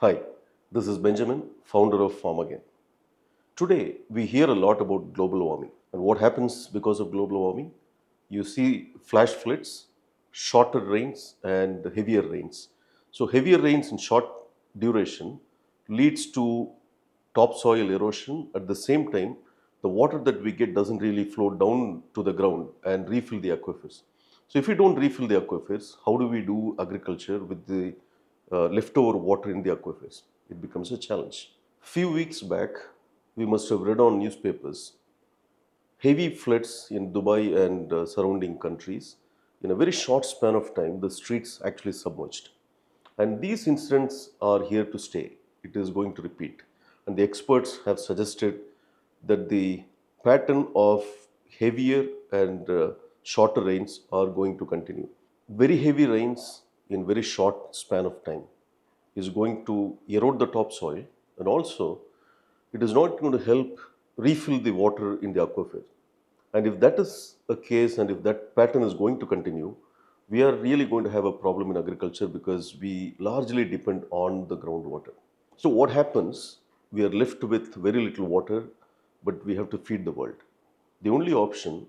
Hi, this is Benjamin, founder of Farmagain. Today, we hear a lot about global warming. And what happens because of global warming? You see flash floods, shorter rains, and heavier rains. So, heavier rains in short duration leads to topsoil erosion. At the same time, the water that we get doesn't really flow down to the ground and refill the aquifers. So, if we don't refill the aquifers, how do we do agriculture with the leftover water in the aquifers? It becomes a challenge. Few weeks back, we must have read on newspapers heavy floods in Dubai and surrounding countries. In a very short span of time, the streets actually submerged. And these incidents are here to stay. It is going to repeat. And the experts have suggested that the pattern of heavier and shorter rains are going to continue. Very heavy rains in very short span of time is going to erode the topsoil, and also it is not going to help refill the water in the aquifer. And if that is a case and if that pattern is going to continue, we are really going to have a problem in agriculture because we largely depend on the groundwater. So, what happens? We are left with very little water, but we have to feed the world. The only option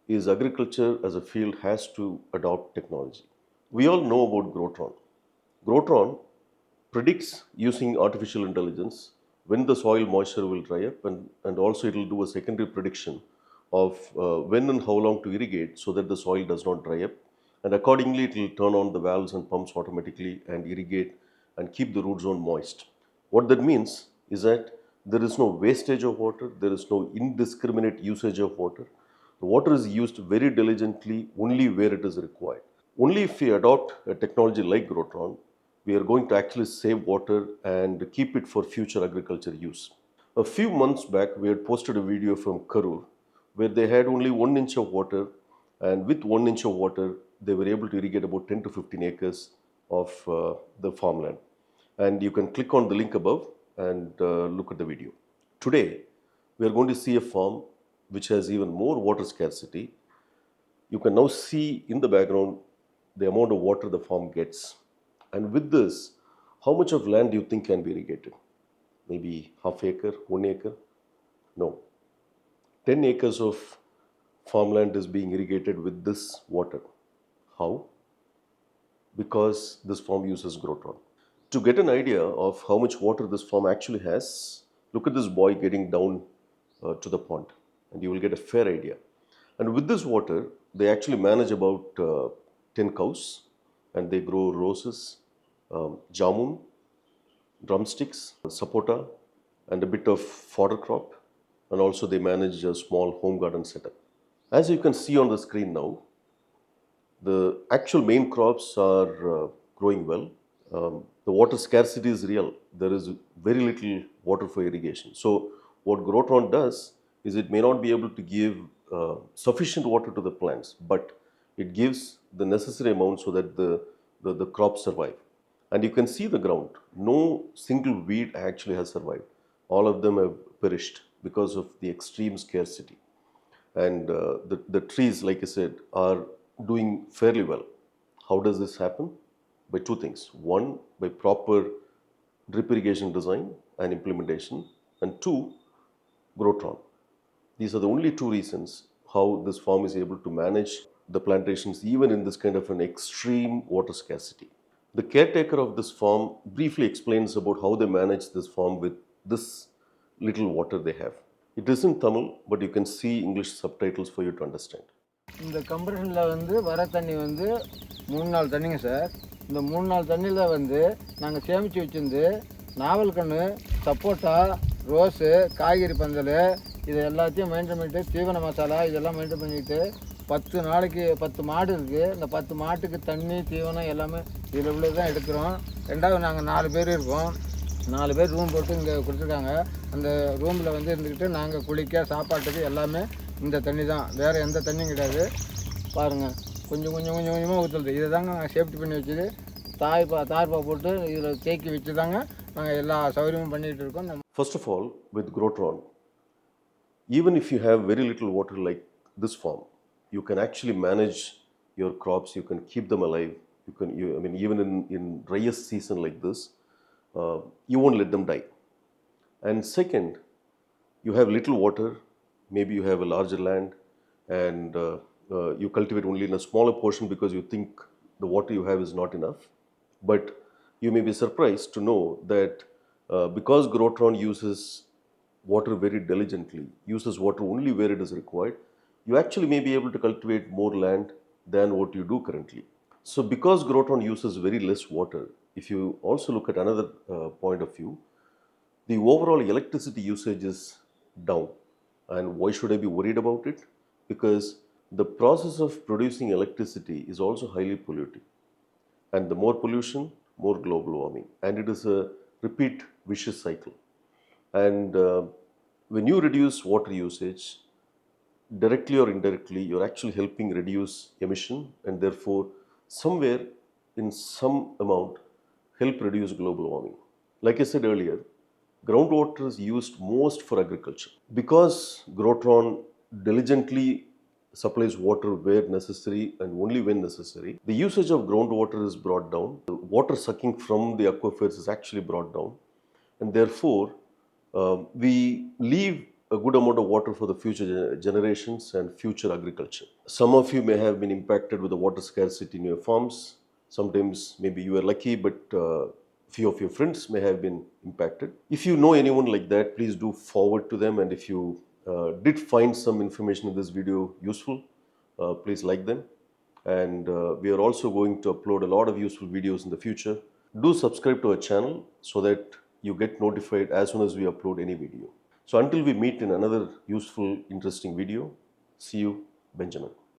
is agriculture as a field has to adopt technology. We all know about Grotron. Grotron predicts using artificial intelligence when the soil moisture will dry up, and also it will do a secondary prediction of when and how long to irrigate so that the soil does not dry up, and accordingly it will turn on the valves and pumps automatically and irrigate and keep the root zone moist. What that means is that there is no wastage of water, there is no indiscriminate usage of water. The water is used very diligently only where it is required. Only if we adopt a technology like Grotron, we are going to actually save water and keep it for future agriculture use. A few months back, we had posted a video from Karur where they had only 1 inch of water, and with 1 inch of water, they were able to irrigate about 10 to 15 acres of the farmland. And you can click on the link above and look at the video. Today, we are going to see a farm which has even more water scarcity. You can now see in the background the amount of water the farm gets. And with this, how much of land do you think can be irrigated? Maybe half acre, 1 acre? No. 10 acres of farmland is being irrigated with this water. How? Because this farm uses Grotron. To get an idea of how much water this farm actually has, look at this boy getting down to the pond, and you will get a fair idea. And with this water, they actually manage about 10 cows, and they grow roses, jamun, drumsticks, sapota, and a bit of fodder crop. And also they manage a small home garden setup. As you can see on the screen now, the actual main crops are growing well. The water scarcity is real. There is very little water for irrigation. So what Grotron does is it may not be able to give sufficient water to the plants, but it gives the necessary amount so that the crops survive. And you can see the ground. No single weed actually has survived. All of them have perished because of the extreme scarcity. And the trees, like I said, are doing fairly well. How does this happen? By two things. One, by proper drip irrigation design and implementation. And two, Grotron. These are the only two reasons how this farm is able to manage the plantations even in this kind of an extreme water scarcity. The caretaker of this farm briefly explains about how they manage this farm with this little water they have. It is in Tamil, but you can see English subtitles for you to understand. இந்த கம்ப்ரஷனில் வந்து வர தண்ணி வந்து 3 நாள் தண்ணிங்க sir. இந்த 3 நாள் தண்ணியில் வந்து நாங்கள் சேமித்து வச்சுருந்து நாவல் கன்று, சப்போட்டா, ரோஸு, காய்கறி பந்தல் இது எல்லாத்தையும் மெயின்டைன் பண்ணிட்டு தீவன மசாலா இதெல்லாம் மெயின்டைன் பண்ணிட்டு 10 நாளைக்கு 10 மாடு இருக்குது. இந்த 10 மாட்டுக்கு தண்ணி தீவனம் எல்லாமே இதில் உள்ள தான் எடுக்கிறோம். ரெண்டாவது நாங்கள் 4 பேர் இருக்கோம். 4 பேர் ரூம் போட்டு இங்கே கொடுத்துருக்காங்க. அந்த ரூமில் வந்து இருந்துக்கிட்டு நாங்கள் குளிக்க சாப்பாட்டுக்கு எல்லாமே இந்த தண்ணி தான், வேறு எந்த தண்ணியும் கிடையாது. பாருங்கள், கொஞ்சம் கொஞ்சம் கொஞ்சம் கொஞ்சமாக ஊற்றுறது. இதை தாங்க நாங்கள் சேஃப்டி பண்ணி வச்சுது தார்பா போட்டு இதில் தேக்கி வச்சு தாங்க நாங்கள் எல்லா சௌகரியமும் பண்ணிகிட்டு இருக்கோம். First of all, with Grotron, even if you have very little water like this farm, you can actually manage your crops, you can keep them alive. I mean, even in driest season like this, you won't let them die. And second, you have little water, maybe you have a larger land, and you cultivate only in a smaller portion because you think the water you have is not enough. But you may be surprised to know that because Grotron uses water very diligently, uses water only where it is required, you actually may be able to cultivate more land than what you do currently. So because Grotron uses very less water, if you also look at another point of view, the overall electricity usage is down. And why should I be worried about it? Because the process of producing electricity is also highly polluting. And the more pollution, more global warming. And it is a repeat vicious cycle. And when you reduce water usage, directly or indirectly, you're actually helping reduce emission and therefore, somewhere in some amount, help reduce global warming. Like I said earlier, groundwater is used most for agriculture. Because Grotron diligently supplies water where necessary and only when necessary, the usage of groundwater is brought down. The water sucking from the aquifers is actually brought down, and therefore we leave a good amount of water for the future generations and future agriculture. Some of you may have been impacted with the water scarcity in your farms. Sometimes maybe you are lucky, but few of your friends may have been impacted. If you know anyone like that, please do forward to them. And if you did find some information in this video useful, please like them. And we are also going to upload a lot of useful videos in the future. Do subscribe to our channel so that you get notified as soon as we upload any video. So until we meet in another useful, interesting video, see you, Benjamin.